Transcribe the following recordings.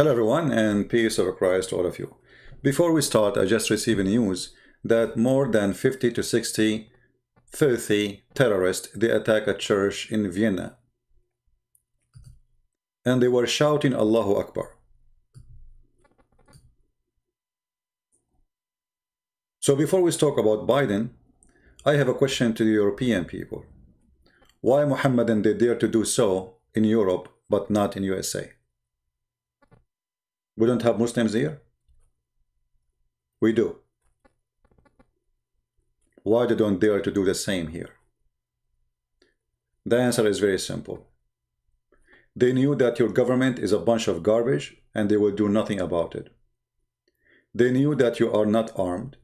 Hello everyone, and peace of Christ to all of you. Before we start, I just received news that more than 50 to 60 filthy terrorists, they attacked a church in Vienna. And they were shouting Allahu Akbar. So before we talk about Biden, I have a question to the European people. Why Muhammadan they dare to do so in Europe but not in USA? We don't have Muslims here? We do. Why they don't dare to do the same here? The answer is very simple. They knew that your government is a bunch of garbage and they will do nothing about it. They knew that you are not armed.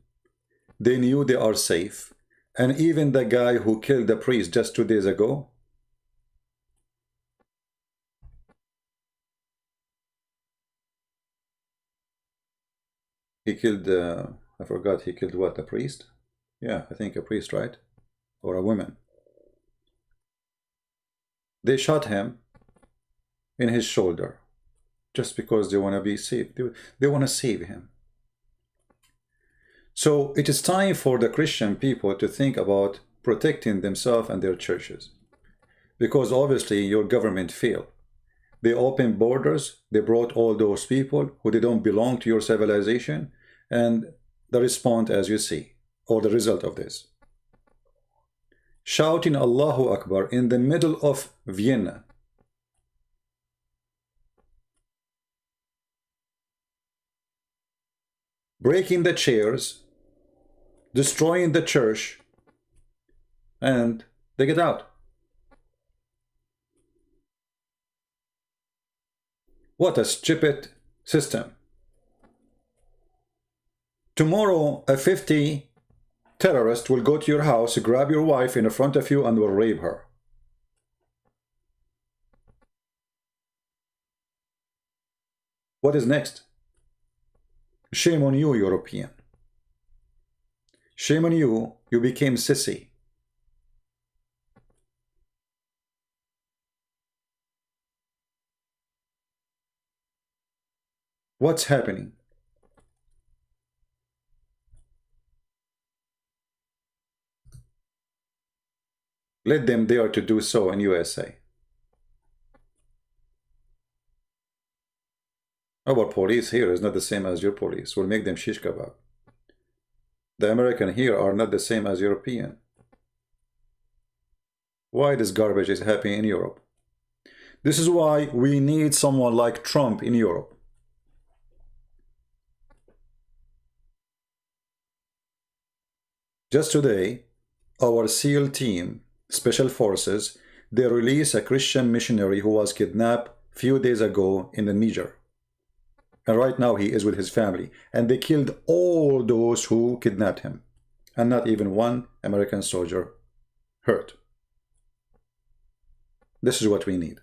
They knew they are safe. And even the guy who killed the priest just 2 days ago, he killed, I forgot, he killed what, a priest? Yeah, I think a priest, right? Or a woman. They shot him in his shoulder just because they want to be saved. They want to save him. So it is time for the Christian people to think about protecting themselves and their churches. Because obviously your government failed. They opened borders, they brought all those people who they don't belong to your civilization, and the response as you see, or the result of this. Shouting Allahu Akbar in the middle of Vienna. Breaking the chairs, destroying the church, and they get out. What a stupid system. Tomorrow, a 50 terrorist will go to your house, grab your wife in front of you, and will rape her. What is next? Shame on you, European. Shame on you, you became sissy. What's happening? Let them dare to do so in USA. Our police here is not the same as your police. We'll make them shish kebab. The American here are not the same as European. Why this garbage is happening in Europe? This is why we need someone like Trump in Europe. Just today, our SEAL team, Special Forces, they released a Christian missionary who was kidnapped a few days ago in the Niger. And right now he is with his family. And they killed all those who kidnapped him. And not even one American soldier hurt. This is what we need.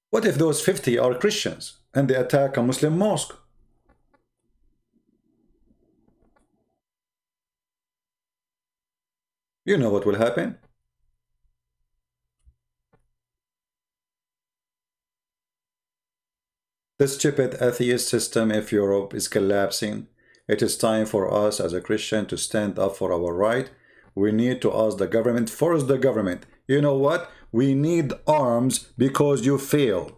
What if those 50 are Christians and they attack a Muslim mosque? You know what will happen? The stupid atheist system of Europe is collapsing. It is time for us as a Christian to stand up for our right. We need to ask the government, force the government. You know what? We need arms because you failed.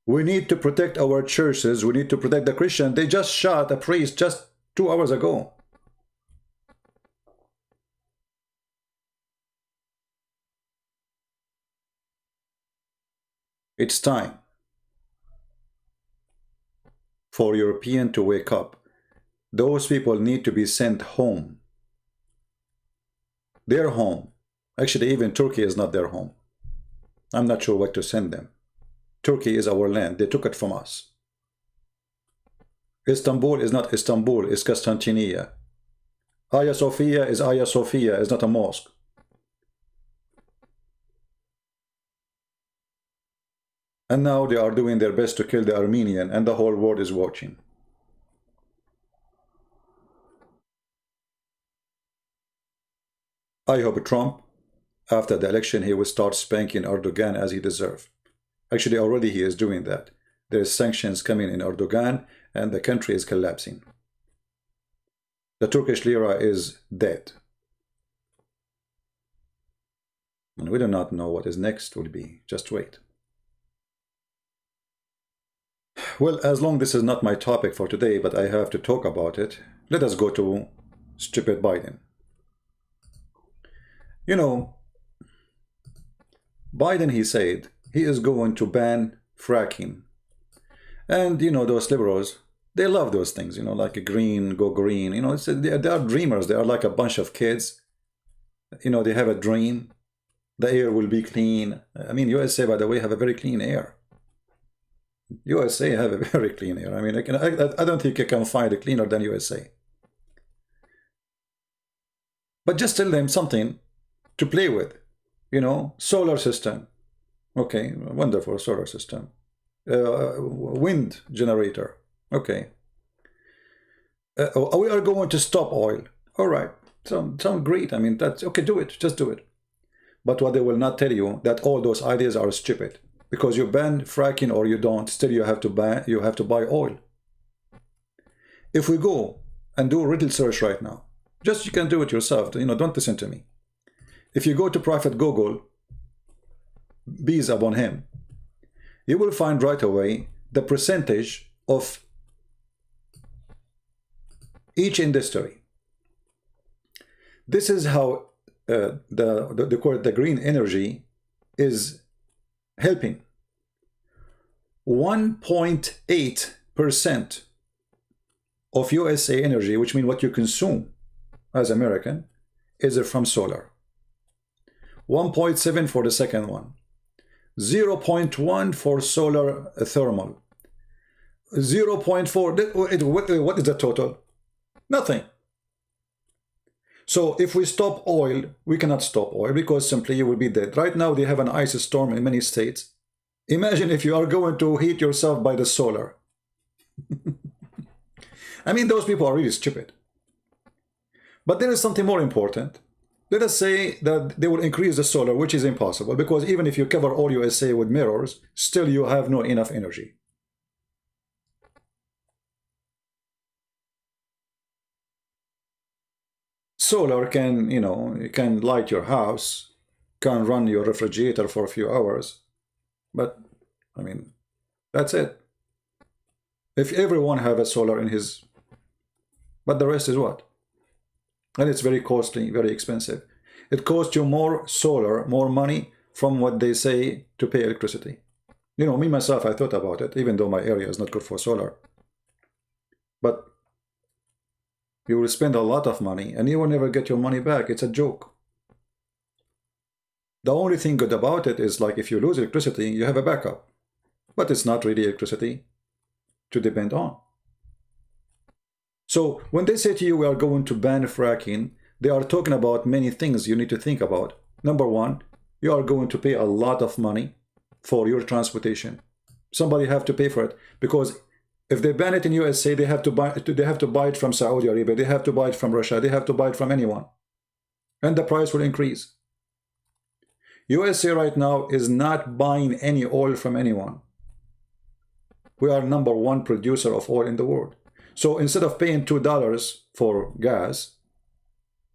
We need to protect our churches. We need to protect the Christian. They just shot a priest just 2 hours ago. It's time for Europeans to wake up. Those people need to be sent home. Their home. Actually, even Turkey is not their home. I'm not sure what to send them. Turkey is our land. They took it from us. Istanbul is not Istanbul, it's Constantinia. Hagia Sophia is Hagia Sophia, it's not a mosque. And now they are doing their best to kill the Armenian, and the whole world is watching. I hope Trump, after the election, he will start spanking Erdogan as he deserves. Actually, already he is doing that. There's sanctions coming in Erdogan, and the country is collapsing. The Turkish lira is dead. And we do not know what is next will be. Just wait. Well, as long this is not my topic for today, but I have to talk about it, let us go to stupid Biden. You know, Biden, he said, he is going to ban fracking. And, you know, those liberals, they love those things, you know, like a green, go green. You know, they are dreamers. They are like a bunch of kids. You know, they have a dream. The air will be clean. I mean, USA, by the way, have a very clean air. USA have a very clean air. I mean, I don't think you can find it cleaner than USA. But just tell them something to play with. You know, solar system. Okay, wonderful solar system. Wind generator. Okay. We are going to stop oil. All right. Sound great. I mean, that's okay. Do it. Just do it. But what they will not tell you that all those ideas are stupid, because you ban fracking or you don't. Still, you have to buy oil. If we go and do a little search right now, just you can do it yourself. You know, don't listen to me. If you go to private Google, bees upon him, you will find right away the percentage of each industry. This is how the green energy is helping. 1.8% of USA energy, which means what you consume as American, is from solar. 1.7 for the second one. 0.1 for solar thermal. 0.4, what is the total? Nothing. So if we stop oil, we cannot stop oil because simply you will be dead. Right now they have an ice storm in many states. Imagine if you are going to heat yourself by the solar. I mean, those people are really stupid. But there is something more important. Let us say that they will increase the solar, which is impossible, because even if you cover all USA with mirrors, still you have no enough energy. Solar can, you know, it can light your house, can run your refrigerator for a few hours, but, I mean, that's it. If everyone have a solar in his, but the rest is what? And it's very costly, very expensive. It costs you more solar, more money from what they say to pay electricity. You know, me, myself, I thought about it, even though my area is not good for solar. But you will spend a lot of money and you will never get your money back. It's a joke. The only thing good about it is, like, if you lose electricity, you have a backup. But it's not really electricity to depend on. So when they say to you, we are going to ban fracking, they are talking about many things you need to think about. Number one, you are going to pay a lot of money for your transportation. Somebody have to pay for it, because if they ban it in USA, they have to buy it from Saudi Arabia, they have to buy it from Russia, they have to buy it from anyone. And the price will increase. USA right now is not buying any oil from anyone. We are #1 producer of oil in the world. So instead of paying $2 for gas,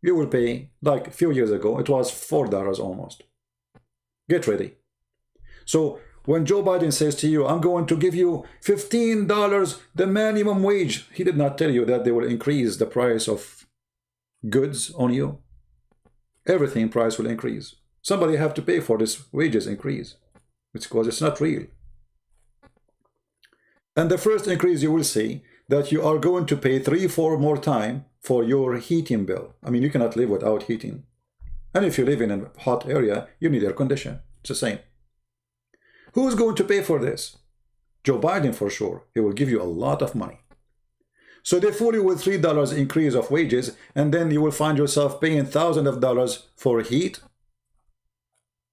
you will pay, like a few years ago, it was $4 almost. Get ready. So when Joe Biden says to you, I'm going to give you $15, the minimum wage, he did not tell you that they will increase the price of goods on you. Everything price will increase. Somebody have to pay for this wages increase. It's because it's not real. And the first increase you will see that you are going to pay 3-4 more time for your heating bill. I mean, you cannot live without heating. And if you live in a hot area, you need air conditioning. It's the same. Who's going to pay for this? Joe Biden for sure. He will give you a lot of money. So they fool you with $3 increase of wages, and then you will find yourself paying thousands of dollars for heat,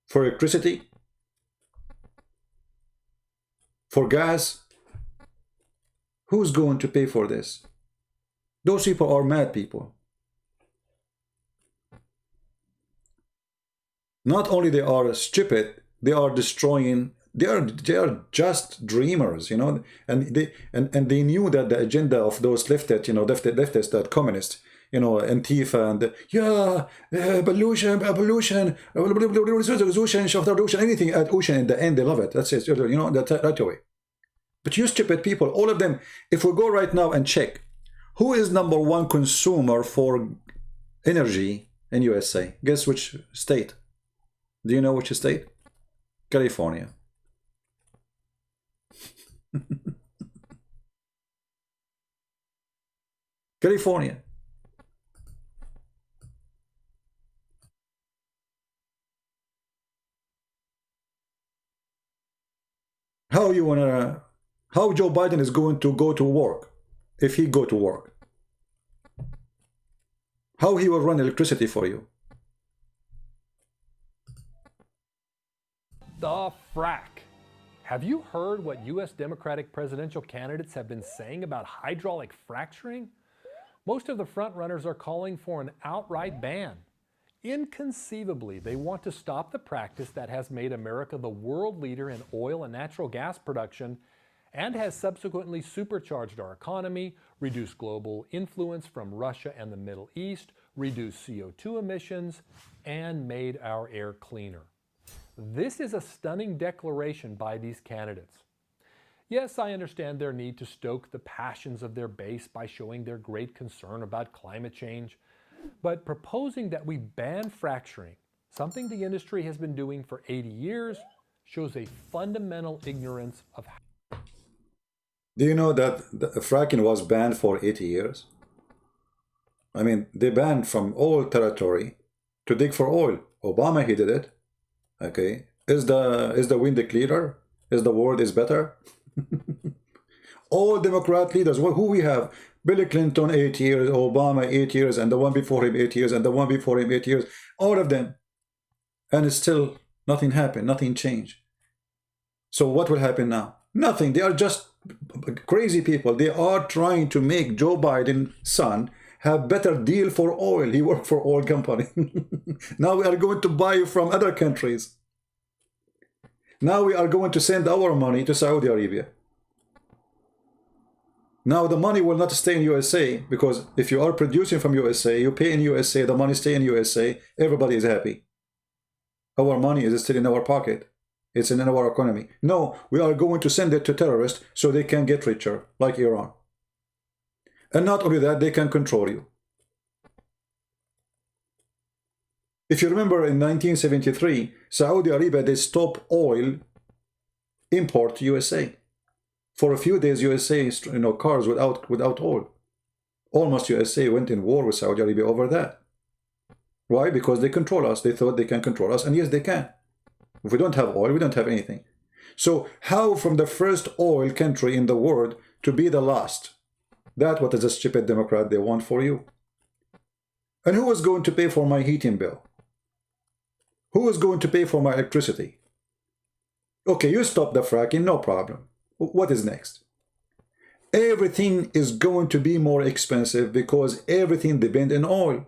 for electricity, for gas. Who's going to pay for this? Those people are mad people. Not only they are stupid, they are destroying. They are just dreamers, you know, and they knew that the agenda of those leftists, you know, leftists, that communists, you know, Antifa and yeah, pollution, revolution, revolution, anything at ocean. In the end, they love it. That's it, you know, that right away. But you stupid people, all of them. If we go right now and check, who is number one consumer for energy in USA? Guess which state? Do you know which state? California. California. How you wanna? How Joe Biden is going to go to work if he go to work? How he will run electricity for you? The frack. Have you heard what U.S. Democratic presidential candidates have been saying about hydraulic fracturing? Most of the frontrunners are calling for an outright ban. Inconceivably, they want to stop the practice that has made America the world leader in oil and natural gas production and has subsequently supercharged our economy, reduced global influence from Russia and the Middle East, reduced CO2 emissions, and made our air cleaner. This is a stunning declaration by these candidates. Yes, I understand their need to stoke the passions of their base by showing their great concern about climate change, but proposing that we ban fracturing, something the industry has been doing for 80 years, shows a fundamental ignorance of how. Do you know that fracking was banned for 80 years? I mean, they banned from all territory to dig for oil. Obama, he did it. Okay. Is the wind clearer? Is the world is better? All Democrat leaders, who we have? Bill Clinton 8 years, Obama 8 years, and the one before him 8 years, and the one before him 8 years. All of them. And it's still nothing happened, nothing changed. So what will happen now? Nothing. They are just crazy people. They are trying to make Joe Biden's son have better deal for oil. He worked for oil company. Now we are going to buy from other countries. Now we are going to send our money to Saudi Arabia. Now the money will not stay in USA, because if you are producing from USA, you pay in USA, the money stay in USA, everybody is happy. Our money is still in our pocket. It's in our economy. No, we are going to send it to terrorists so they can get richer, like Iran. And not only that, they can control you. If you remember in 1973, Saudi Arabia, they stopped oil import to USA. For a few days, USA, cars without oil. Almost USA went in war with Saudi Arabia over that. Why? Because they control us. They thought they can control us, and yes, they can. If we don't have oil, we don't have anything. So how from the first oil country in the world to be the last? That's what is a stupid Democrat they want for you. And who is going to pay for my heating bill? Who is going to pay for my electricity? Okay, you stop the fracking, no problem. What is next? Everything is going to be more expensive because everything depends on oil.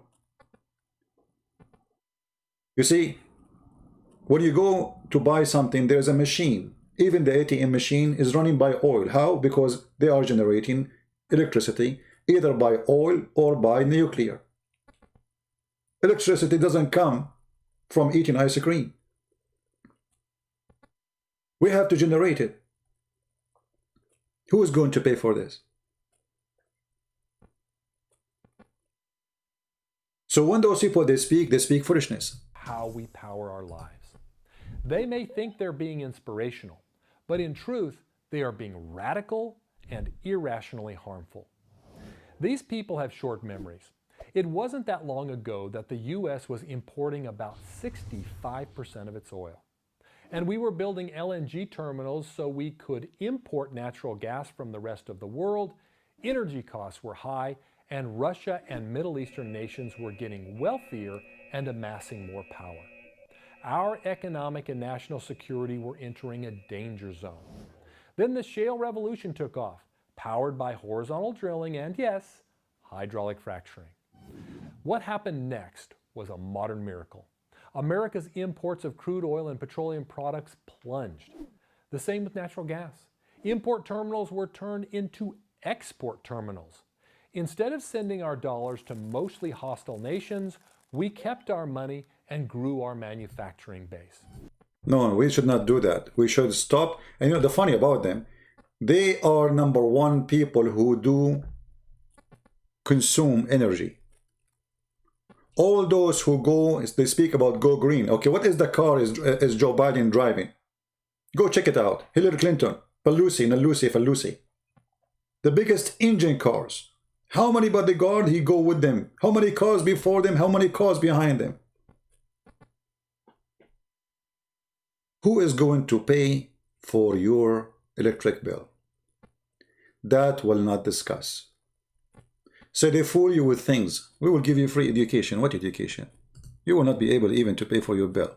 You see, when you go to buy something, there's a machine. Even the ATM machine is running by oil. How? Because they are generating electricity either by oil or by nuclear. Electricity doesn't come from eating ice cream. We have to generate it. Who is going to pay for this? So when those people, they speak foolishness. How we power our lives. They may think they're being inspirational, but in truth, they are being radical and irrationally harmful. These people have short memories. It wasn't that long ago that the U.S. was importing about 65% of its oil. And we were building LNG terminals so we could import natural gas from the rest of the world. Energy costs were high, and Russia and Middle Eastern nations were getting wealthier and amassing more power. Our economic and national security were entering a danger zone. Then the shale revolution took off, powered by horizontal drilling and, yes, hydraulic fracturing. What happened next was a modern miracle. America's imports of crude oil and petroleum products plunged. The same with natural gas. Import terminals were turned into export terminals. Instead of sending our dollars to mostly hostile nations, we kept our money and grew our manufacturing base. No, we should not do that. We should stop. And you know, the funny about them, they are number one people who do consume energy. All those who go, they speak about go green. Okay, what is the car is Joe Biden driving? Go check it out. Hillary Clinton, Pelosi. The biggest engine cars. How many bodyguards he go with them? How many cars before them? How many cars behind them? Who is going to pay for your electric bill? That will not discuss. So they fool you with things. We will give you free education. What education? You will not be able even to pay for your bill.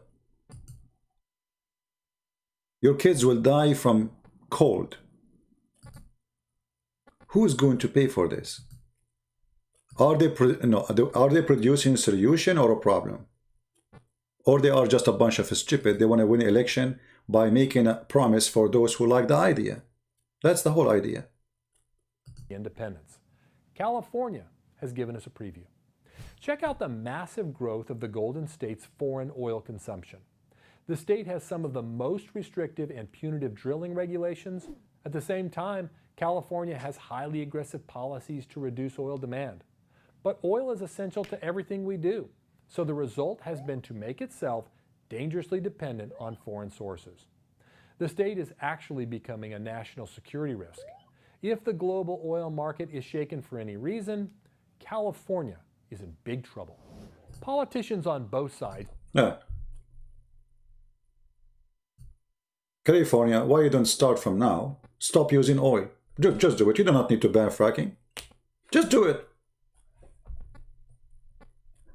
Your kids will die from cold. Who is going to pay for this? Are they producing a solution or a problem? Or they are just a bunch of stupid. They want to win an election by making a promise for those who like the idea. That's the whole idea. Independence. California has given us a preview. Check out the massive growth of the Golden State's foreign oil consumption. The state has some of the most restrictive and punitive drilling regulations. At the same time, California has highly aggressive policies to reduce oil demand. But oil is essential to everything we do. So the result has been to make itself dangerously dependent on foreign sources. The state is actually becoming a national security risk. If the global oil market is shaken for any reason, California is in big trouble. Politicians on both sides. Yeah. California, why you don't start from now? Stop using oil. Just do it. You do not need to ban fracking. Just do it.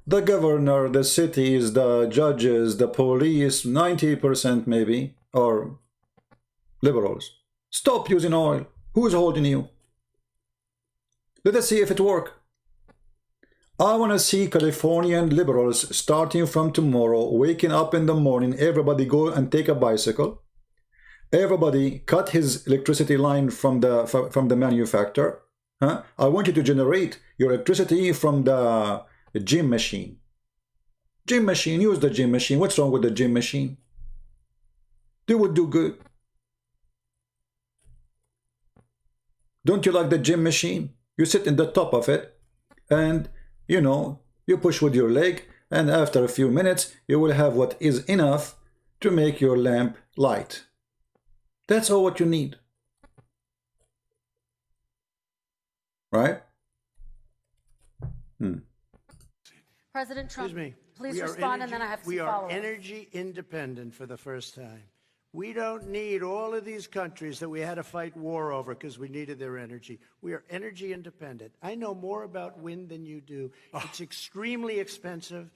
The governor, the cities, the judges, the police, 90% maybe, are liberals. Stop using oil. Who is holding you? Let us see if it works. I want to see Californian liberals starting from tomorrow, waking up in the morning, everybody go and take a bicycle. Everybody cut his electricity line from the manufacturer. Huh? I want you to generate your electricity from the gym machine. Gym machine, use the gym machine. What's wrong with the gym machine? They would do good. Don't you like the gym machine? You sit in the top of it and, you know, you push with your leg, and after a few minutes, you will have what is enough to make your lamp light. That's all what you need. Right? President Trump, Excuse me. please respond, and then I have some We are follow-ups. energy independent for the first time. We don't need all of these countries that we had to fight war over because we needed their energy. We are energy independent. I know more about wind than you do. It's extremely expensive,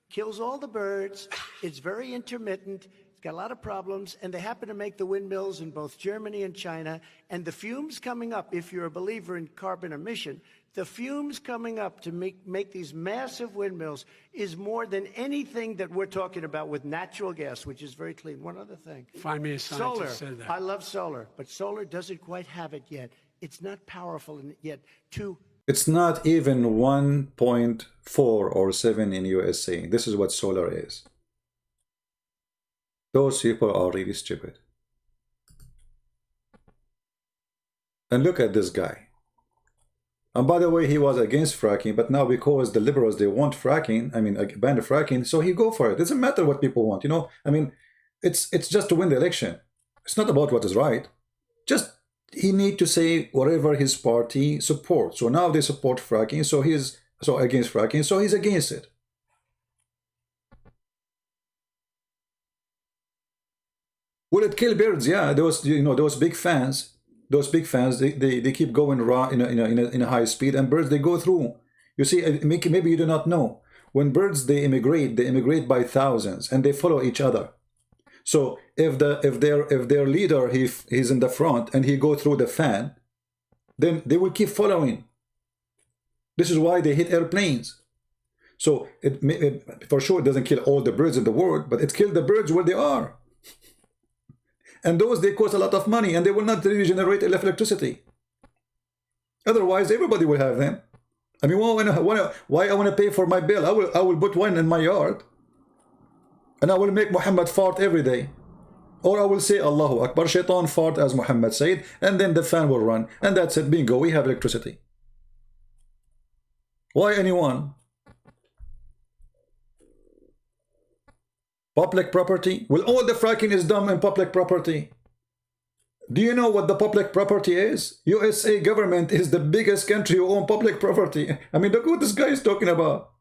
kills all the birds. It's very intermittent. It's got a lot of problems, and they happen to make the windmills in both Germany and China. And the fumes coming up, if you're a believer in carbon emission, the fumes coming up to make these massive windmills is more than anything that we're talking about with natural gas, which is very clean. One other thing. Find me a scientist Solar. who said that. I love solar, but solar doesn't quite have it yet. It's not powerful yet to... It's not even 1.4 or 7 in USA. This is what solar is. Those people are really stupid. And look at this guy. And by the way, he was against fracking, but now because the liberals, they want fracking, I mean, ban the fracking, so he go for it. It doesn't matter what people want, you know? I mean, it's just to win the election. It's not about what is right. Just, he need to say whatever his party supports. So now they support fracking, so he's against fracking, so he's against it. Will it kill birds? Yeah, those, you know, those big fans. Those big fans, they keep going raw in a high speed, and birds, they go through. You see, maybe you do not know. When birds, they immigrate by thousands, and they follow each other. So if their leader he's in the front and he go through the fan, then they will keep following. This is why they hit airplanes. So for sure it doesn't kill all the birds in the world, but it killed the birds where they are. And those, they cost a lot of money, and they will not really generate electricity. Otherwise, everybody will have them. I mean, why I want to pay for my bill? I will put one in my yard, and I will make Muhammad fart every day. Or I will say Allahu Akbar, Shaitan fart as Muhammad said, and then the fan will run, and that's it, bingo, we have electricity. Why anyone? Public property? Well, all the fracking is done in public property. Do you know what the public property is? USA government is the biggest country who own public property. I mean, look what this guy is talking about.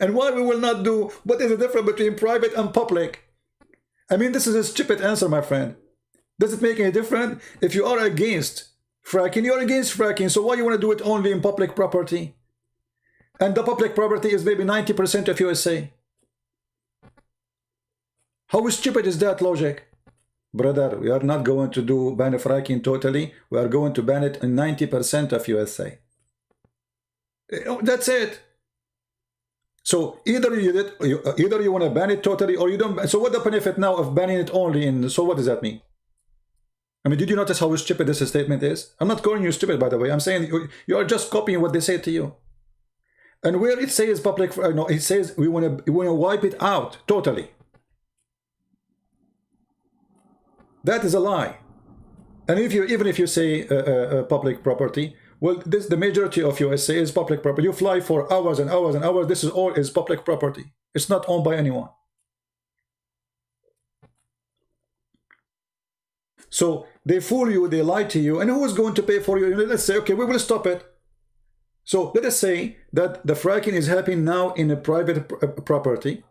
And why we will not do, what is the difference between private and public? I mean, this is a stupid answer, my friend. Does it make any difference? If you are against fracking, you're against fracking, so why you want to do it only in public property? And the public property is maybe 90% of USA. How stupid is that logic? Brother, we are not going to ban fracking totally. We are going to ban it in 90% of USA. That's it. So either you want to ban it totally or you don't. So what the benefit now of banning it only in? So what does that mean? I mean, did you notice how stupid this statement is? I'm not calling you stupid, by the way. I'm saying you are just copying what they say to you. And where it says public, no, it says we want to wipe it out totally. That is a lie. And even if you say public property, well, the majority of USA is public property. You fly for hours and hours and hours. This is all is public property. It's not owned by anyone. So they fool you, they lie to you, and who is going to pay for you? Let's say, okay, we will stop it. So let us say that the fracking is happening now in a private property.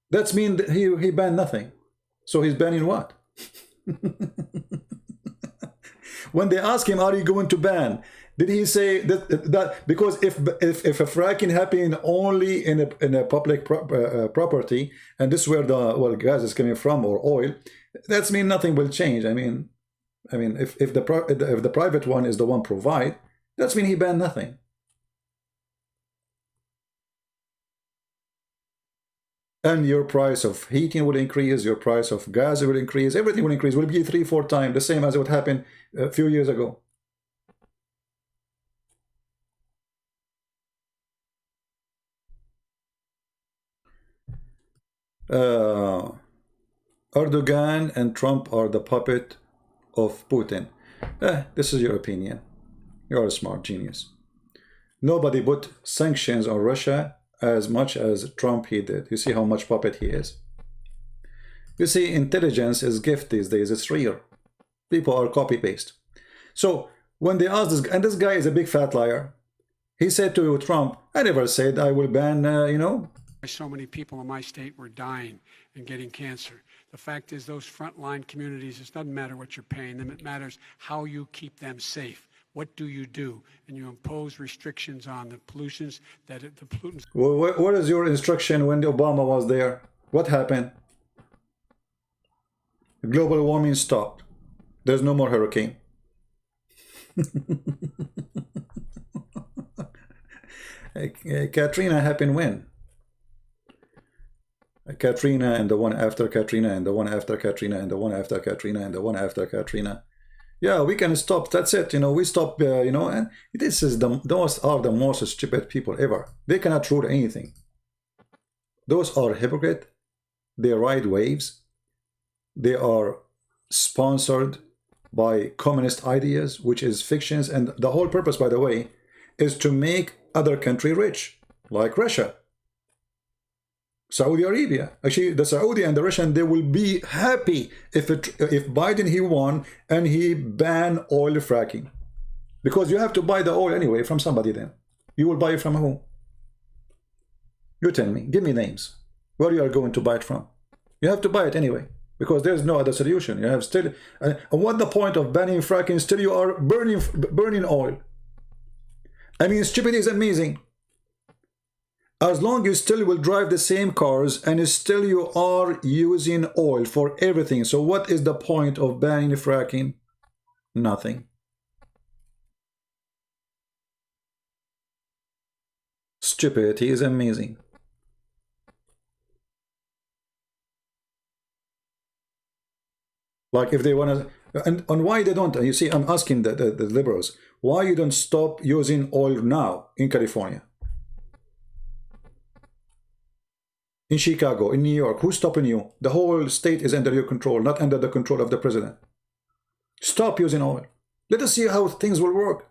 That means that he banned nothing. So he's banning what? When they ask him, are you going to ban? Did he say that because if a fracking happening only in a public property, and this is where the gas is coming from or oil, that means nothing will change. I mean, if the private one is the one provide, that means he banned nothing. And your price of heating will increase, your price of gas will increase, everything will increase, will be 3-4 times, the same as what happened a few years ago. Erdogan and Trump are the puppet of Putin. This is your opinion. You're a smart genius. Nobody put sanctions on Russia as much as Trump he did. You see how much puppet he is. You see, intelligence is gift these days. It's rare. People are copy-paste. So when they ask this, and this guy is a big fat liar, he said to Trump, I never said I will ban, you know. So many people in my state were dying and getting cancer. The fact is those frontline communities, it doesn't matter what you're paying them. It matters how you keep them safe. What do? And you impose restrictions on the pollutions that the pollutants. Well, what is your instruction when Obama was there? What happened? Global warming stopped. There's no more hurricane. Katrina happened when? Katrina and the one after Katrina and the one after Katrina and the one after Katrina and the one after Katrina. Yeah, we can stop. That's it. You know, we stop. You know, and this is those are the most stupid people ever. They cannot rule anything. Those are hypocrite. They ride waves. They are sponsored by communist ideas, which is fictions. And the whole purpose, by the way, is to make other country rich, like Russia. Saudi Arabia. Actually, the Saudi and the Russian, they will be happy if Biden he won and he banned oil fracking, because you have to buy the oil anyway from somebody. Then you will buy it from who? You tell me. Give me names. Where you are going to buy it from? You have to buy it anyway, because there's no other solution. You have still. And what the point of banning fracking? Still, you are burning oil. I mean, stupidity is amazing. As long as you still will drive the same cars and still you are using oil for everything. So what is the point of banning fracking? Nothing. Stupidity is amazing. Like if they want to, and why they don't, you see, I'm asking the liberals, why you don't stop using oil now in California, in Chicago, in New York? Who's stopping you? The whole state is under your control, not under the control of the president. Stop using oil. Let us see how things will work.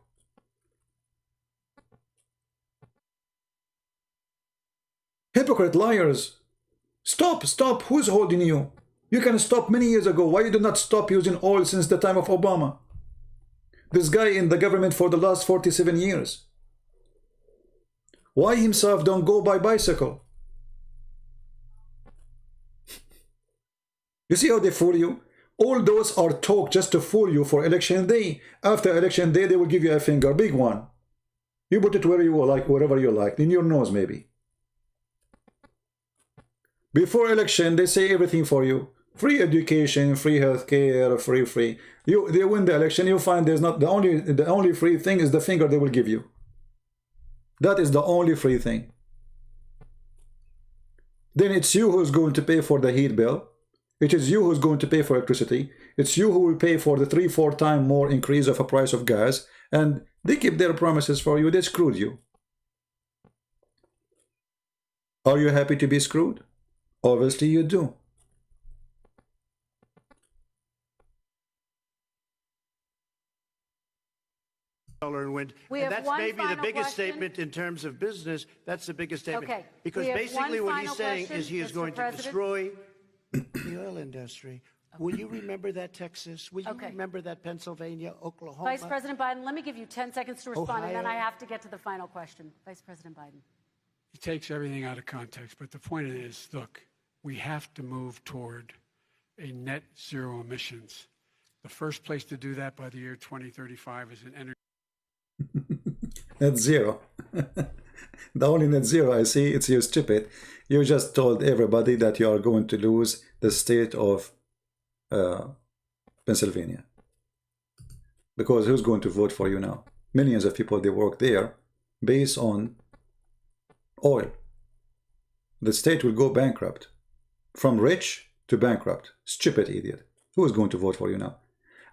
Hypocrite liars. Stop, stop. Who's holding you? You can stop many years ago. Why you do not stop using oil since the time of Obama? This guy in the government for the last 47 years. Why himself don't go by bicycle? You see how they fool you? All those are talk just to fool you for election day. After election day, they will give you a finger, big one. You put it where you like, wherever you like, in your nose maybe. Before election, they say everything for you. Free education, free healthcare, free. They win the election, you find there's not the only free thing is the finger they will give you. That is the only free thing. Then it's you who's going to pay for the heat bill. It is you who's going to pay for electricity. It's you who will pay for the 3-4 times more increase of a price of gas. And they keep their promises for you. They screwed you. Are you happy to be screwed? Obviously you do. Solar and wind. We And have that's one maybe the final biggest question. statement in terms of business. That's the biggest statement. Okay. Because We have basically one what he's final saying question, is he is Mr. going to President. destroy the oil industry. Will you remember that, Texas? Will you Okay. remember that, Pennsylvania, Oklahoma? Vice President Biden, let me give you 10 seconds to respond, and then I Ohio. have to get to the final question. Vice President Biden. He takes everything out of context, but the point is, look, we have to move toward a net zero emissions. The first place to do that by the year 2035 is an energy. Net zero. The only net zero I see, it's you stupid. You just told everybody that you are going to lose the state of Pennsylvania. Because who's going to vote for you now? Millions of people, they work there based on oil. The state will go bankrupt. From rich to bankrupt. Stupid idiot. Who is going to vote for you now?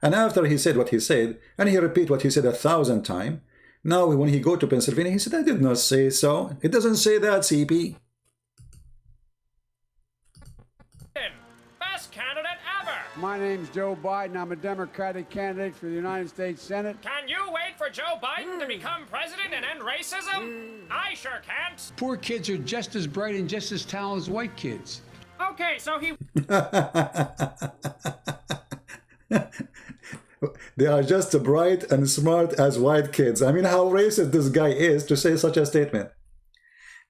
And after he said what he said, and he repeat what he said 1,000 times, now when he go to Pennsylvania, he said, I did not say so. It doesn't say that, CP. Best candidate ever! My name's Joe Biden. I'm a Democratic candidate for the United States Senate. Can you wait for Joe Biden to become president and end racism? I sure can't. Poor kids are just as bright and just as talented as white kids. Okay, so he They are just as bright and smart as white kids. I mean, how racist this guy is to say such a statement.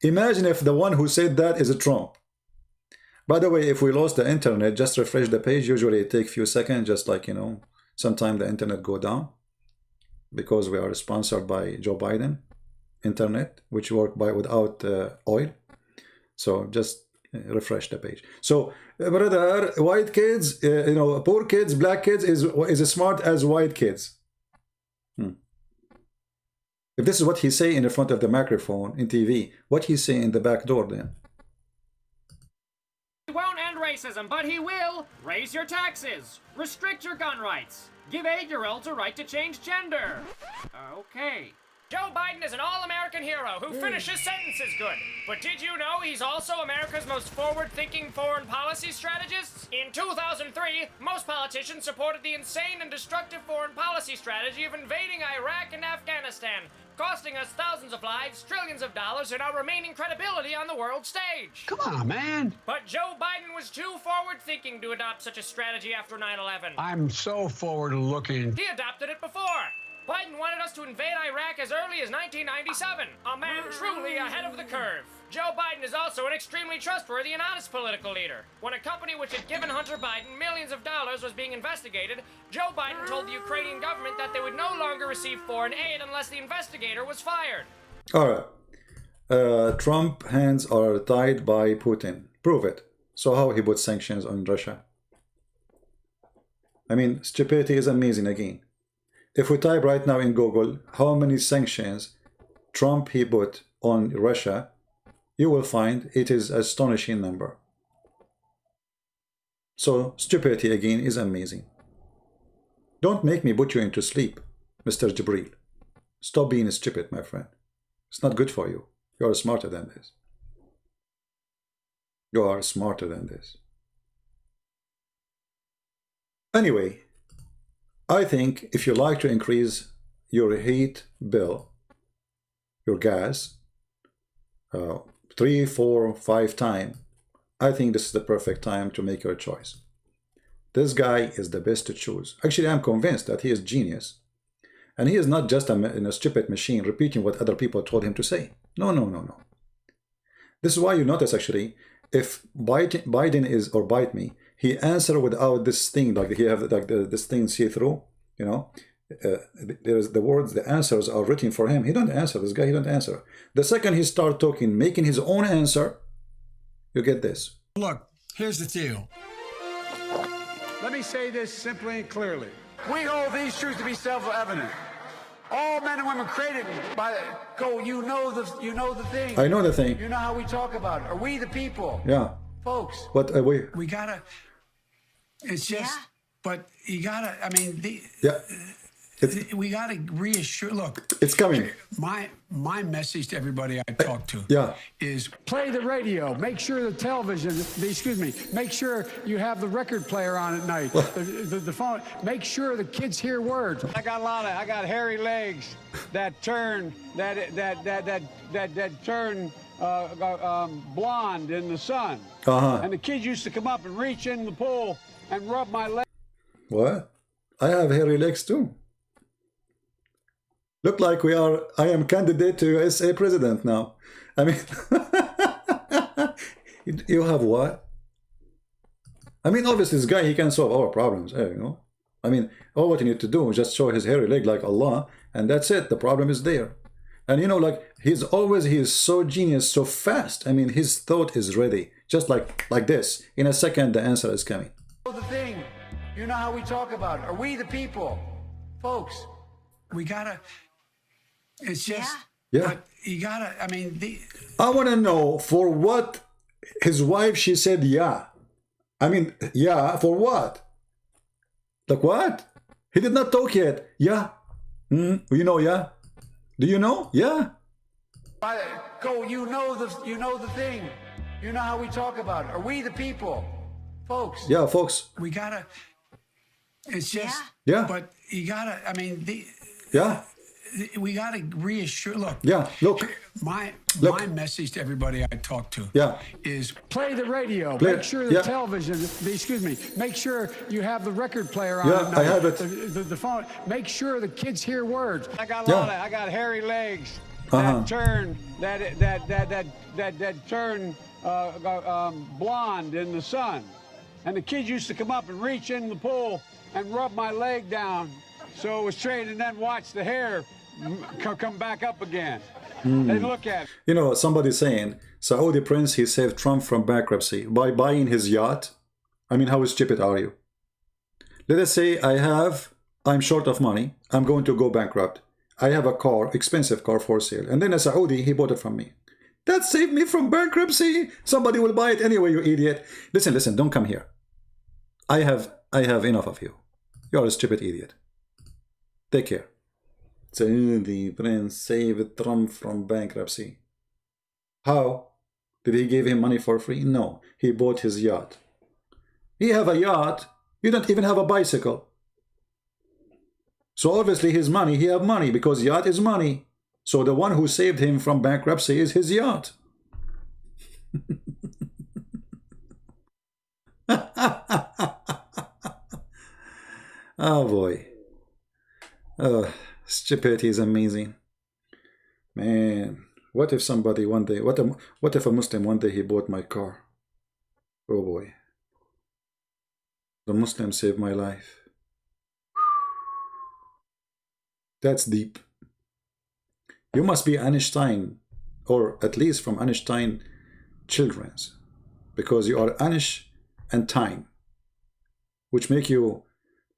Imagine if the one who said that is a Trump. By the way, if we lost the internet, just refresh the page. Usually it takes a few seconds, just like, you know, sometimes the internet go down. Because we are sponsored by Joe Biden internet, which work by without oil. So just refresh the page. So brother, white kids, you know, poor kids, black kids is as smart as white kids. If this is what he say in the front of the microphone in TV, what he say in the back door then? won't end racism, but he will raise your taxes, restrict your gun rights, give 8-year-olds a right to change gender. Okay. Joe Biden is an all-American hero who finishes sentences good. But did you know he's also America's most forward-thinking foreign policy strategist? In 2003, most politicians supported the insane and destructive foreign policy strategy of invading Iraq and Afghanistan, costing us thousands of lives, trillions of dollars, and our remaining credibility on the world stage. Come on, man. But Joe Biden was too forward-thinking to adopt such a strategy after 9/11. I'm so forward-looking. He adopted it before. Biden wanted us to invade Iraq as early as 1997. A man truly ahead of the curve. Joe Biden is also an extremely trustworthy and honest political leader. When a company which had given Hunter Biden millions of dollars was being investigated, Joe Biden told the Ukrainian government that they would no longer receive foreign aid unless the investigator was fired. All right. Trump hands are tied by Putin. Prove it. So how he put sanctions on Russia? I mean, stupidity is amazing again. If we type right now in Google how many sanctions Trump he put on Russia, you will find it is an astonishing number. So stupidity again is amazing. Don't make me put you into sleep, Mr. Jibril. Stop being stupid, my friend. It's not good for you. You are smarter than this. You are smarter than this. Anyway, I think if you like to increase your heat bill, your gas, 3, 4, 5 times, I think this is the perfect time to make your choice. This guy is the best to choose. Actually, I'm convinced that he is genius. And he is not just a stupid machine repeating what other people told him to say. No, no, no, no. This is why you notice, actually, if Biden is, or bite me, he answer without this thing, like he have like this thing see through, you know. There's the words, the answers are written for him. He don't answer. This guy, he don't answer. The second he start talking, making his own answer, you get this. Look, here's the deal. Let me say this simply and clearly. We hold these truths to be self-evident. All men and women created by you know the thing. I know the thing. You know how we talk about it. Are we the people? Yeah. Folks. What we gotta. It's just. But you gotta. I mean. Yeah. We gotta reassure. Look. It's coming. My message to everybody I talk to. Is play the radio. Make sure the television. Excuse me. Make sure you have the record player on at night. The phone. Make sure the kids hear words. I got hairy legs that turn turn blonde in the sun. And the kids used to come up and reach in the pool and rub my leg. What? I have hairy legs too. Look like I am candidate to USA president now. I mean, you have what? I mean, obviously this guy, he can solve our problems, you know. I mean, all what you need to do is just show his hairy leg like Allah, and that's it. The problem is there. And you know, like, he is so genius, so fast. I mean, his thought is ready. Just like this. In a second, the answer is coming. The thing, you know how we talk about it. Are we the people? Folks, we gotta... It's just, but you gotta, I mean, I want to know for what his wife, she said, yeah. I mean, yeah, for what? Like what? He did not talk yet. Yeah. You know, yeah. Do you know? Yeah. You know the thing. You know how we talk about it. Are we the people? Folks. Yeah, folks. We gotta, it's just, but you gotta, I mean, we got to reassure. Look. Yeah. Look. My message to everybody I talk to. Is play the radio. Make sure the television. Excuse me. Make sure you have the record player on. Yeah, I have it. The phone. Make sure the kids hear words. I got hairy legs that turn turn blonde in the sun, and the kids used to come up and reach in the pool and rub my leg down, so it was straight, and then watch the hair come back up again. And look at it. You know, somebody saying Saudi prince, he saved Trump from bankruptcy by buying his yacht. I mean, how stupid are you? Let us say I'm short of money. I'm going to go bankrupt. I have a car, expensive car for sale. And then a Saudi, he bought it from me. That saved me from bankruptcy. Somebody will buy it anyway, you idiot. Listen, don't come here. I have enough of you. You're a stupid idiot. Take care. Saudi prince saved Trump from bankruptcy. How? Did he give him money for free? No. He bought his yacht. He have a yacht. You don't even have a bicycle. So obviously his money, he have money because yacht is money. So the one who saved him from bankruptcy is his yacht. Oh boy. Stupidity is amazing. Man, what if somebody one day, what if a Muslim one day he bought my car? Oh boy. The Muslim saved my life. That's deep. You must be Einstein, or at least from Einstein children's, because you are Anish and Tyne, which make you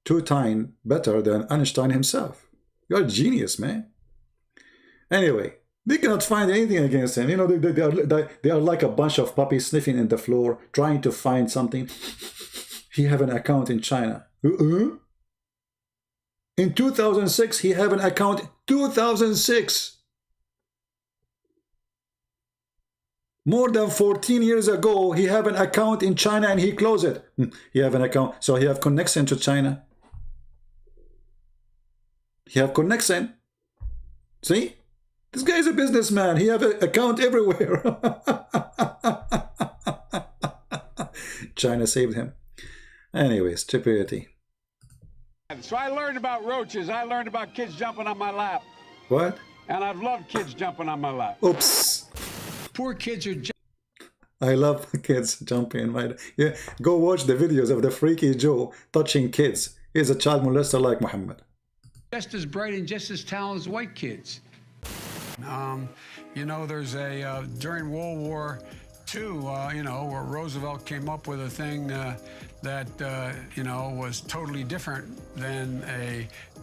2 times better than Einstein himself. You're a genius, man. Anyway, They cannot find anything against him. You know, they are like a bunch of puppies sniffing in the floor, trying to find something. He have an account in China. In 2006, he have an account. 2006. More than 14 years ago, he have an account in China and he closed it. He have an account, so he have connection to China. He have connection. See? This guy is a businessman. He have an account everywhere. China saved him. Anyway, stupidity. So I learned about roaches. I learned about kids jumping on my lap. What? And I've loved kids jumping on my lap. Oops. Poor kids are I love kids jumping in my... Yeah, go watch the videos of the Freaky Joe touching kids. He's a child molester like Muhammad. just as bright and just as talented as white kids. You know, there's a, during World War II, you know, where Roosevelt came up with a thing that, you know, was totally different than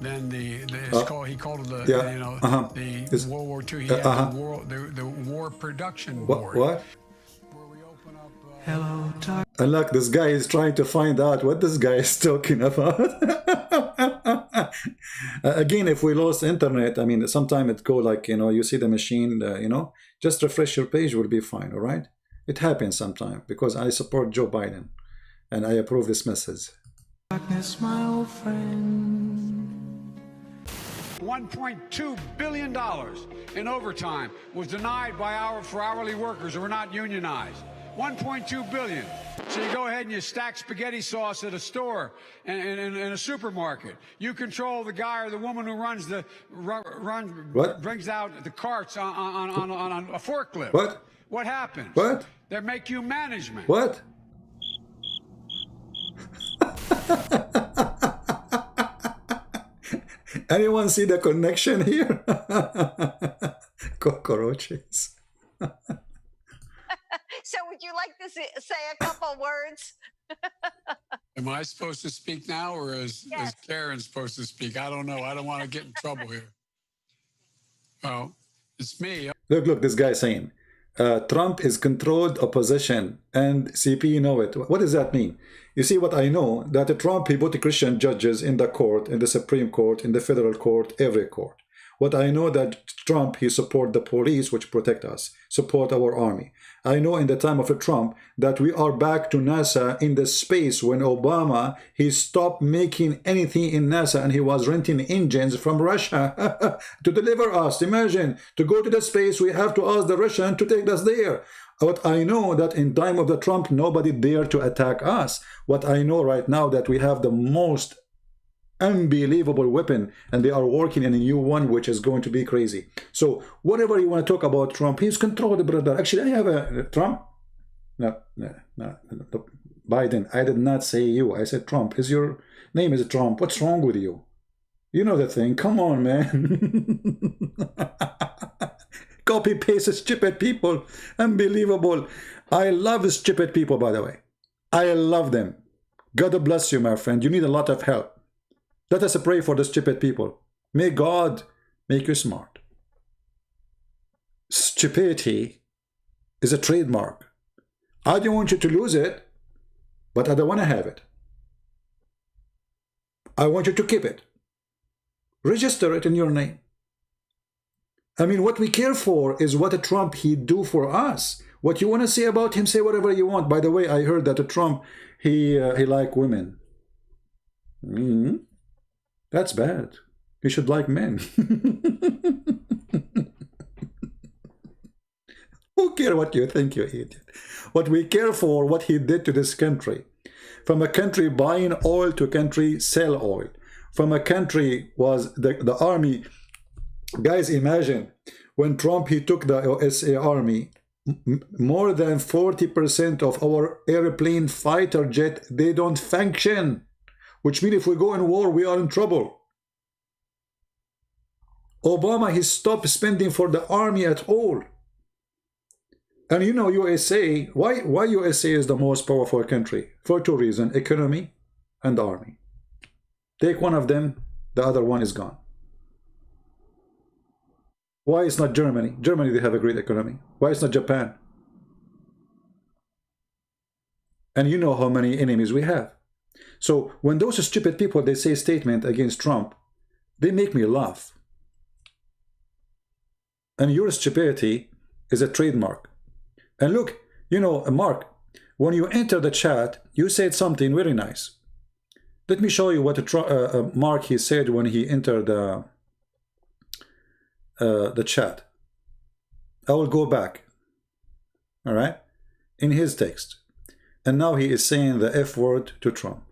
he called it the, you know, the World War II. He had the War Production Board. What? Hello, and look, this guy is trying to find out what this guy is talking about. Again, if we lost internet, I mean, sometimes it go like, you know, you see the machine, you know, just refresh your page will be fine, all right? It happens sometimes because I support Joe Biden and I approve this message. Darkness, my old friend. $1.2 billion in overtime was denied for hourly workers who were not unionized. 1.2 billion. So you go ahead and you stack spaghetti sauce at a store and in a supermarket. You control the guy or the woman who runs the brings out the carts on a forklift. What? What happens? What? They make you management. What? Anyone see the connection here? Cockroaches. So would you like to say a couple words? Am I supposed to speak now, or is Karen supposed to speak? I don't know. I don't want to get in trouble here. Well, it's me. Look, this guy saying, Trump is controlled opposition and CP know it. What does that mean? You see what I know, that Trump, he put Christian judges in the court, in the Supreme Court, in the federal court, every court. What I know that Trump, he support the police, which protect us, support our army. I know in the time of Trump that we are back to NASA in the space when Obama, he stopped making anything in NASA and he was renting engines from Russia to deliver us. Imagine, to go to the space, we have to ask the Russian to take us there. What I know that in time of the Trump, nobody dared to attack us. What I know right now that we have the most unbelievable weapon and they are working in a new one which is going to be crazy. So whatever you want to talk about Trump, he's controlled, brother. Actually, I have a Trump. No, Biden. I did not say you. I said Trump. Your name is Trump. What's wrong with you? You know the thing. Come on, man. Copy paste stupid people. Unbelievable. I love stupid people, by the way. I love them. God bless you, my friend. You need a lot of help. Let us pray for the stupid people. May God make you smart. Stupidity is a trademark. I don't want you to lose it, but I don't want to have it. I want you to keep it. Register it in your name. I mean, what we care for is what Trump he do for us. What you want to say about him, say whatever you want. By the way, I heard that Trump, he like women. That's bad. You should like men. Who cares what you think, you idiot? What we care for, what he did to this country. From a country buying oil to a country sell oil. From a country was the army. Guys, imagine when Trump, he took the USA army, more than 40% of our airplane fighter jet, they don't function. Which means if we go in war, we are in trouble. Obama, he stopped spending for the army at all. And you know, USA, why USA is the most powerful country? For two reasons, economy and army. Take one of them, the other one is gone. Why it's not Germany? Germany, they have a great economy. Why it's not Japan? And you know how many enemies we have. So when those stupid people, they say statement against Trump, they make me laugh. And your stupidity is a trademark. And look, you know, Mark, when you enter the chat, you said something very nice. Let me show you what Mark he said when he entered the chat. I will go back, all right, in his text. And now he is saying the F word to Trump.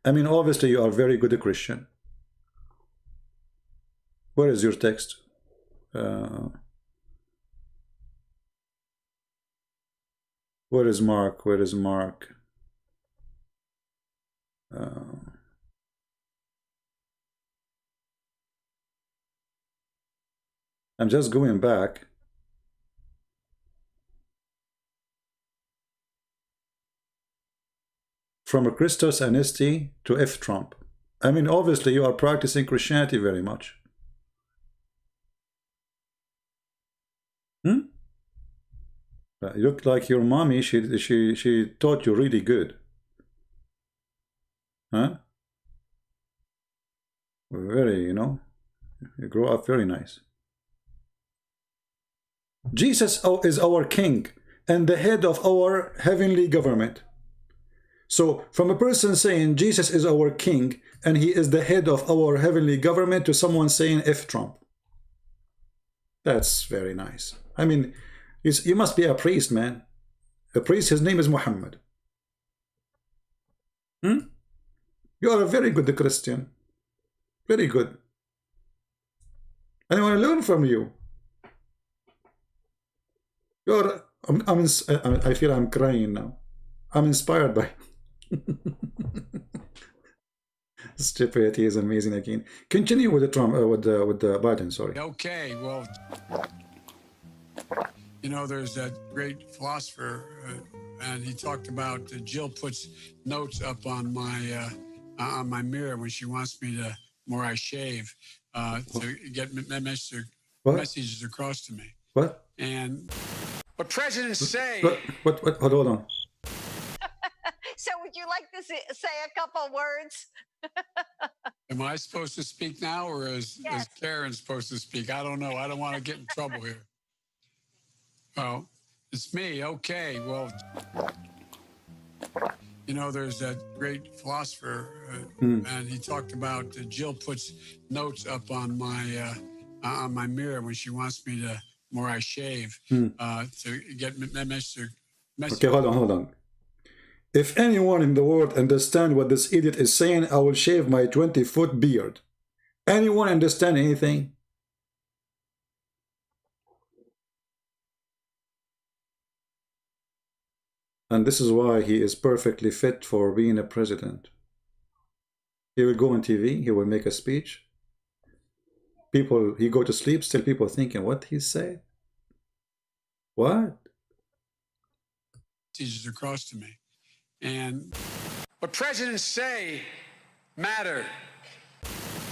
I mean, obviously you are very good a Christian. Where is your text? Where is Mark? Where is Mark? I'm just going back. From a Christos Anesti to F Trump. I mean, obviously you are practicing Christianity very much. You look like your mommy, she taught you really good. Huh? Very, you know, you grow up very nice. Jesus is our king and the head of our heavenly government. So from a person saying Jesus is our king and he is the head of our heavenly government to someone saying F Trump. That's very nice. I mean, you must be a priest, man. A priest, his name is Muhammad. You are a very good Christian. Very good. And I want to learn from you. I feel I'm crying now. I'm inspired by stupidity is amazing again. Continue with the Trump, with the Biden. Sorry. Okay, well, you know, there's that great philosopher, and he talked about Jill puts notes up on my mirror when she wants me to, where I shave, to get messages across to me. What? And what presidents say. What? Hold on. So would you like to say a couple words? Am I supposed to speak now, or is Karen supposed to speak? I don't know. I don't want to get in trouble here. Oh, it's me. Okay. Well, you know, there's that great philosopher, and he talked about Jill puts notes up on my mirror when she wants me to, where I shave, to get messages. Okay, hold on. If anyone in the world understand what this idiot is saying, I will shave my 20-foot beard. Anyone understand anything? And this is why he is perfectly fit for being a president. He will go on TV, he will make a speech. People, he go to sleep, still people thinking, what he said? What? Messages across to me. And what presidents say matter.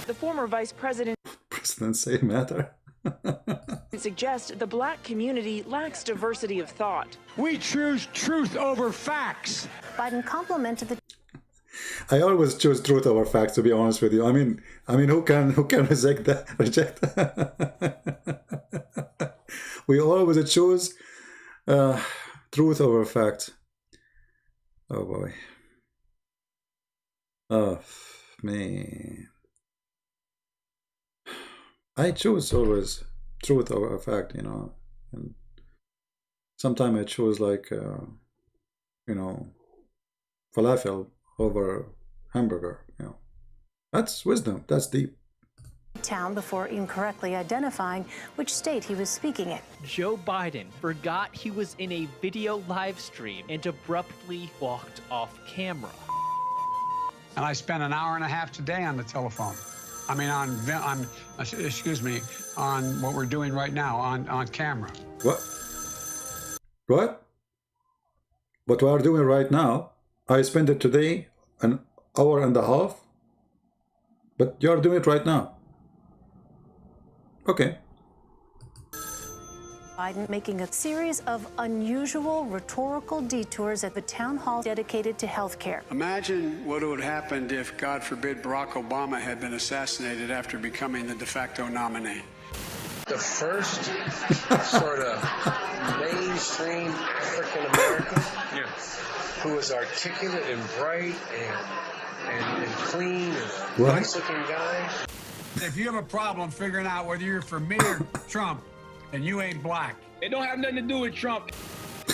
The former vice president Presidents say matter. suggests the black community lacks diversity of thought. We choose truth over facts. Biden complimented the I always choose truth over facts, to be honest with you. I mean, who can reject that? We always choose truth over facts. Oh boy. Oh man. I choose always truth over fact, you know. And sometimes I choose like, you know, falafel over hamburger, you know. That's wisdom. That's deep. town before incorrectly identifying which state he was speaking in. Joe Biden forgot he was in a video live stream and abruptly walked off camera. And I spent an hour and a half today on the telephone. I mean, on what we're doing right now on camera. What? What we are doing right now, I spent it today an hour and a half, but you are doing it right now. Okay. Biden making a series of unusual rhetorical detours at the town hall dedicated to health care. Imagine what would have happened if, God forbid, Barack Obama had been assassinated after becoming the de facto nominee. The first sort of mainstream African American who was articulate and bright and clean and a nice-looking guy. If you have a problem figuring out whether you're for me or Trump, then you ain't black. It don't have nothing to do with Trump.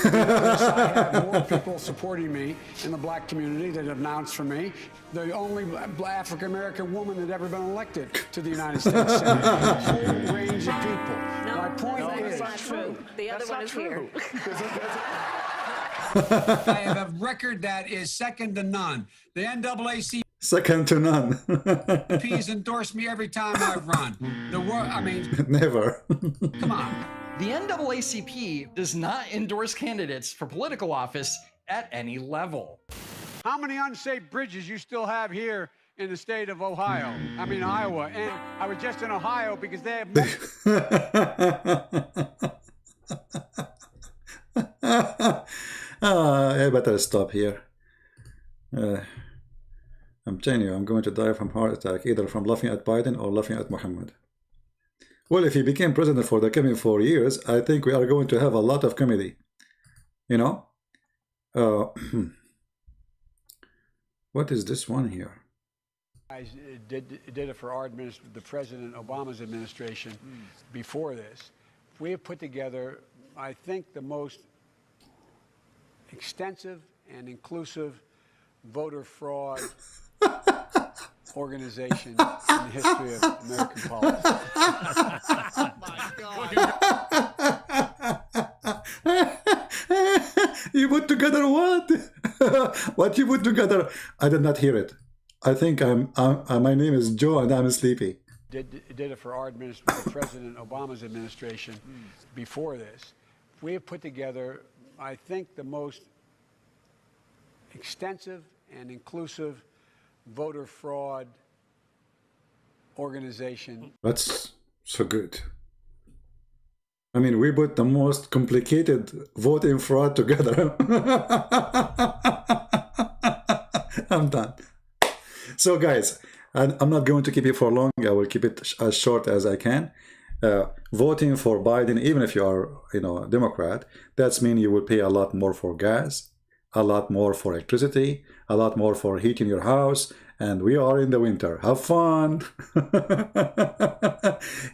I have more people supporting me in the black community that have announced for me. The only African-American woman that ever been elected to the United States Senate. A whole range of people. My point is... That's not true. The other one is here. I have a record that is second to none. The NAACP Second to none. has endorsed me every time I've run. The world, I mean... Never. Come on. The NAACP does not endorse candidates for political office at any level. How many unsafe bridges you still have here in the state of Ohio? I mean, Iowa. And I was just in Ohio because they have... I better stop here. I'm telling you, I'm going to die from heart attack, either from laughing at Biden or laughing at Muhammad. Well, if he became president for the coming 4 years, I think we are going to have a lot of comedy. You know? What is this one here? I did it for our the President Obama's administration before this. We have put together, I think, the most extensive and inclusive voter fraud organization in the history of American politics. You put together what? What you put together? I did not hear it. I think my name is Joe and I'm sleepy. Did it for our the President Obama's administration before this. We have put together, I think, the most extensive and inclusive voter fraud organization. That's so good. I mean, we put the most complicated voting fraud together. I'm done. So guys, I'm not going to keep it for long. I will keep it as short as I can. Voting for Biden, even if you are, a Democrat, that's mean you will pay a lot more for gas, a lot more for electricity, a lot more for heating your house, and we are in the winter. Have fun.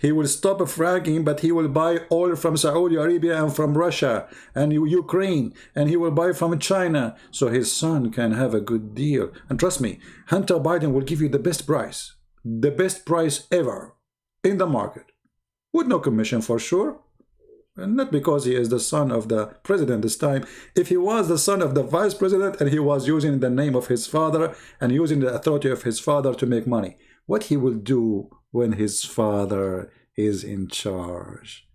He will stop fracking, but he will buy oil from Saudi Arabia and from Russia and Ukraine, and he will buy from China so his son can have a good deal. And trust me, Hunter Biden will give you the best price ever in the market, with no commission for sure. And not because he is the son of the president this time. If he was the son of the vice president and he was using the name of his father and using the authority of his father to make money, what he will do when his father is in charge?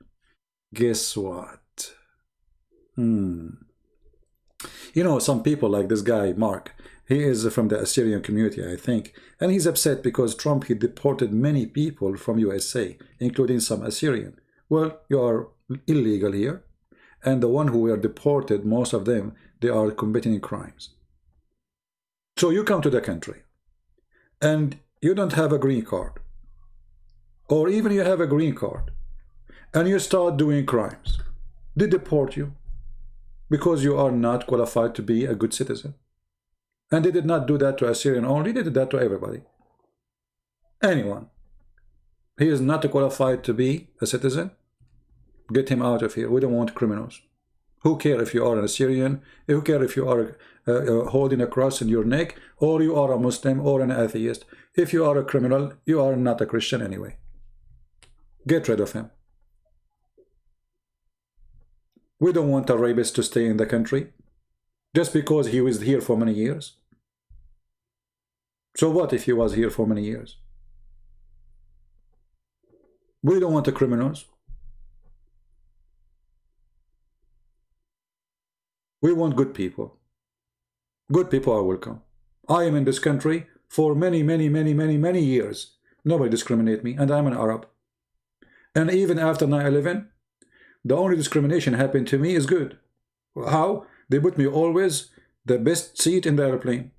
Guess what? Some people like this guy, Mark, he is from the Assyrian community, I think, and he's upset because Trump, he deported many people from USA, including some Assyrian. Well, you are illegal here, and the one who were deported, most of them, they are committing crimes. So you come to the country and you don't have a green card, or even you have a green card and you start doing crimes. They deport you because you are not qualified to be a good citizen. And they did not do that to Assyrian only, they did that to everybody. Anyone. He is not qualified to be a citizen. Get him out of here. We don't want criminals. Who cares if you are an Assyrian? Who cares if you are holding a cross in your neck, or you are a Muslim or an atheist? If you are a criminal, you are not a Christian anyway. Get rid of him. We don't want a rapist to stay in the country just because he was here for many years. So what if he was here for many years? We don't want the criminals. We want good people. Good people are welcome. I am in this country for many years. Nobody discriminate me, and I'm an Arab. And even after 9/11, the only discrimination happened to me is good. How? They put me always the best seat in the airplane,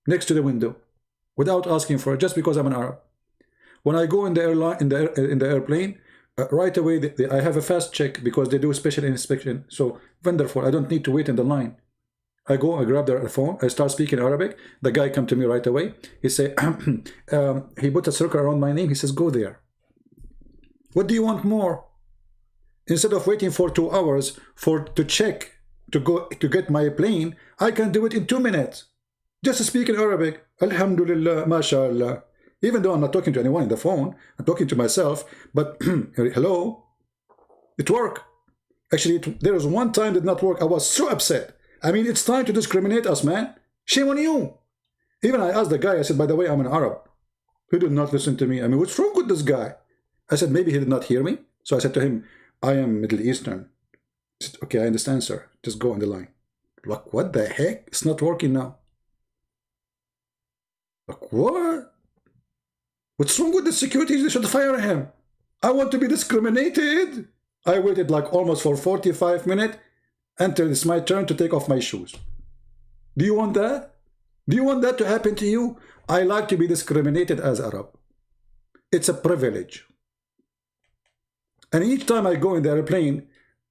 next to the window, without asking for it, just because I'm an Arab. When I go in the airline, in the airplane, right away I have a fast check because they do special inspection. So wonderful, I don't need to wait in the line. I go, I grab the phone, I start speaking Arabic. The guy come to me right away. He say, he put a circle around my name. He says, go there. What do you want more? Instead of waiting for 2 hours to check to get my plane, I can do it in 2 minutes. Just speaking Arabic. Alhamdulillah, mashallah. Even though I'm not talking to anyone in the phone, I'm talking to myself. But hello, it worked. Actually, there was one time it did not work. I was so upset. I mean, it's time to discriminate us, man. Shame on you. Even I asked the guy, I said, by the way, I'm an Arab. He did not listen to me. I mean, what's wrong with this guy? I said, maybe he did not hear me. So I said to him, I am Middle Eastern. He said, okay, I understand, sir. Just go on the line. Like, what the heck? It's not working now. Like, what? What's wrong with the security? They should fire him. I want to be discriminated. I waited like almost for 45 minutes until it's my turn to take off my shoes. Do you want that? Do you want that to happen to you? I like to be discriminated as Arab. It's a privilege. And each time I go in the airplane,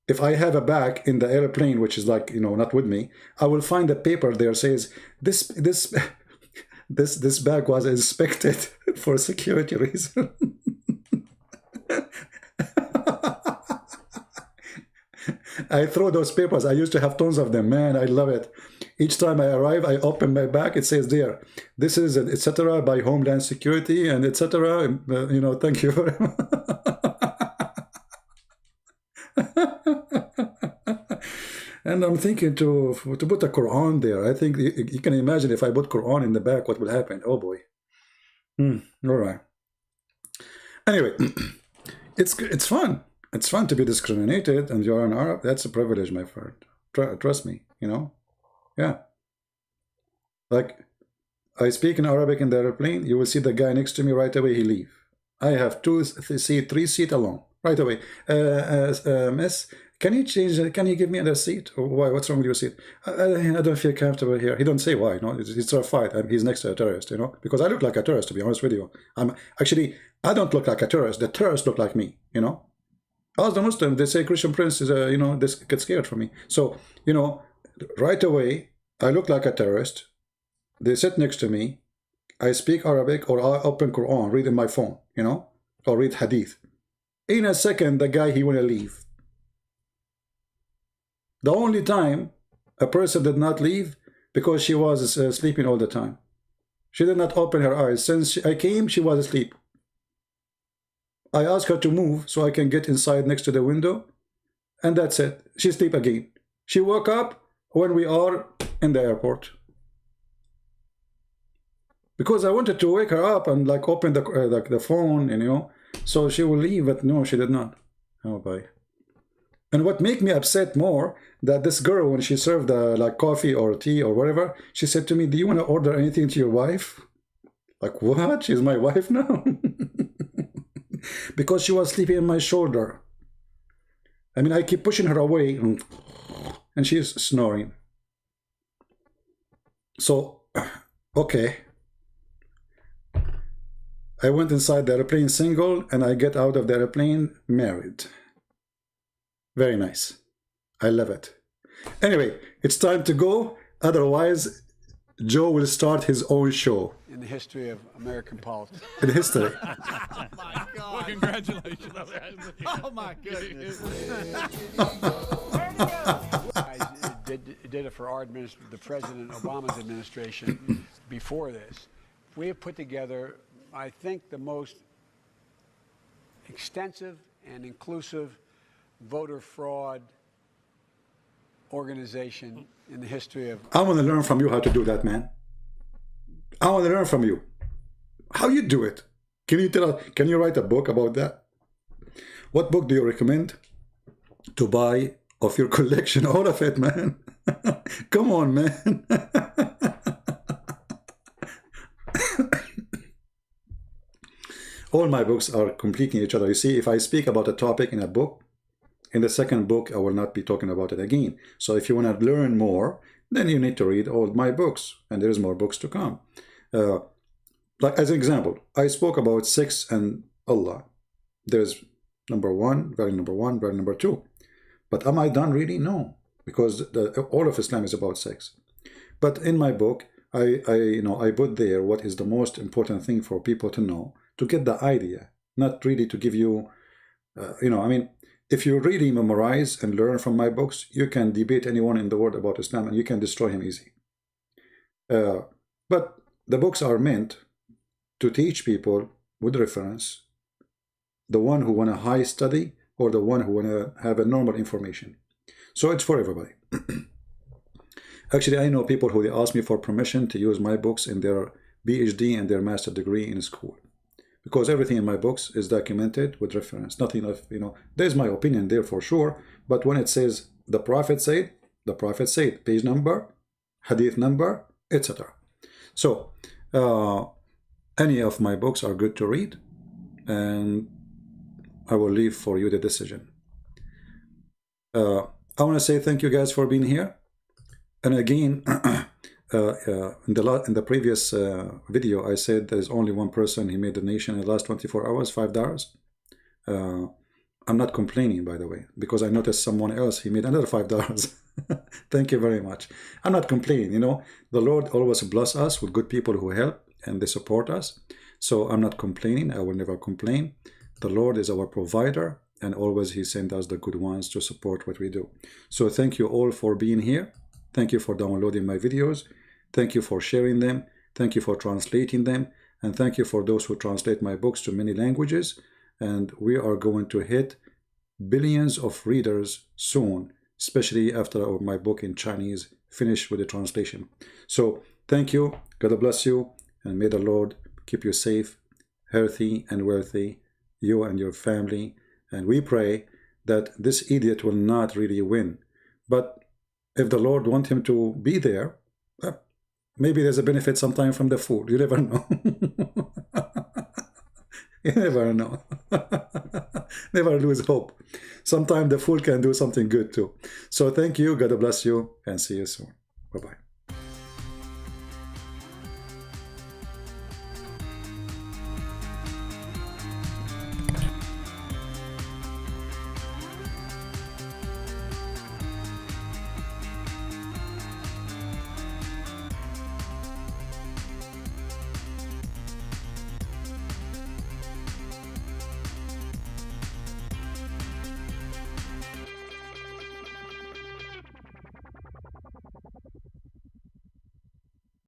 if I have a bag in the airplane, which is like, you know, not with me, I will find a paper there says, this bag was inspected for security reason. I throw those papers. I used to have tons of them, man. I love it. Each time I arrive, I open my bag. It says there, this is etc. by Homeland Security and etc. You know, thank you very much. And I'm thinking to put a Quran there. I think you can imagine if I put Quran in the back, what will happen? Oh boy. All right. Anyway, it's fun. It's fun to be discriminated, and you're an Arab. That's a privilege, my friend. Trust me, you know? Yeah. Like, I speak in Arabic in the airplane. You will see the guy next to me right away, he leave. I have 3 seats alone. Right away. Miss, can you change, can you give me another seat? Or why? What's wrong with your seat? I don't feel comfortable here. He don't say why, you know? It's a fight. He's next to a terrorist, you know? Because I look like a terrorist, to be honest with you. Actually, I don't look like a terrorist. The terrorists look like me, you know? As the Muslim, they say Christian Prince is you know, they get scared from me. So, you know, right away, I look like a terrorist. They sit next to me. I speak Arabic, or I open Quran, read in my phone, you know, or read Hadith. In a second, the guy, he want to leave. The only time a person did not leave, because she was sleeping all the time. She did not open her eyes. Since I came, she was asleep. I asked her to move so I can get inside next to the window, and that's it. She sleep again. She woke up when we are in the airport. Because I wanted to wake her up and like open the phone, and you know, so she will leave, but no, she did not. Oh boy. And what made me upset more, that this girl, when she served like coffee or tea or whatever, she said to me, do you want to order anything to your wife? Like, what? She's my wife now? Because she was sleeping on my shoulder. I mean, I keep pushing her away, and she's snoring. So, okay. I went inside the airplane single, and I get out of the airplane married. Very nice. I love it. Anyway, it's time to go. Otherwise, Joe will start his own show. In the history of American politics. In history. Oh my God. Well, congratulations. Oh my goodness. I did it for our administration, the President Obama's administration before this. We have put together, I think, the most extensive and inclusive voter fraud organization in the history of... I want to learn from you how to do that, man. I want to learn from you. How you do it? Can you tell us, can you write a book about that? What book do you recommend to buy of your collection? All of it, man. Come on, man. All my books are completing each other. You see, if I speak about a topic in a book, In the second book, I will not be talking about it again. So if you want to learn more, then you need to read all my books, and there's more books to come. Like as an example, I spoke about sex and Allah. There's number one, value number two. But am I done really? No, because all of Islam is about sex. But in my book, I put there what is the most important thing for people to know, to get the idea, not really to give you, if you really memorize and learn from my books, you can debate anyone in the world about Islam and you can destroy him easy. But the books are meant to teach people with reference, the one who want a high study or the one who want to have a normal information. So it's for everybody. Actually, I know people who they ask me for permission to use my books in their PhD and their master degree in school. Because everything in my books is documented with reference. Nothing of, there's my opinion there for sure. But when it says the Prophet said, page number, hadith number, etc. So, any of my books are good to read. And I will leave for you the decision. I want to say thank you guys for being here. And again, in the previous video, I said there's only one person he made donation in the last 24 hours, $5. I'm not complaining, by the way, because I noticed someone else, he made another $5. Thank you very much. I'm not complaining, The Lord always bless us with good people who help and they support us. So I'm not complaining. I will never complain. The Lord is our provider, and always he sends us the good ones to support what we do. So thank you all for being here. Thank you for downloading my videos. Thank you for sharing them. Thank you for translating them. And thank you for those who translate my books to many languages. And we are going to hit billions of readers soon, especially after my book in Chinese finish with the translation. So thank you. God bless you. And may the Lord keep you safe, healthy, and wealthy, you and your family. And we pray that this idiot will not really win. But if the Lord wants him to be there, maybe there's a benefit sometime from the fool. You never know. You never know. Never lose hope. Sometime the fool can do something good too. So thank you. God bless you. And see you soon. Bye-bye.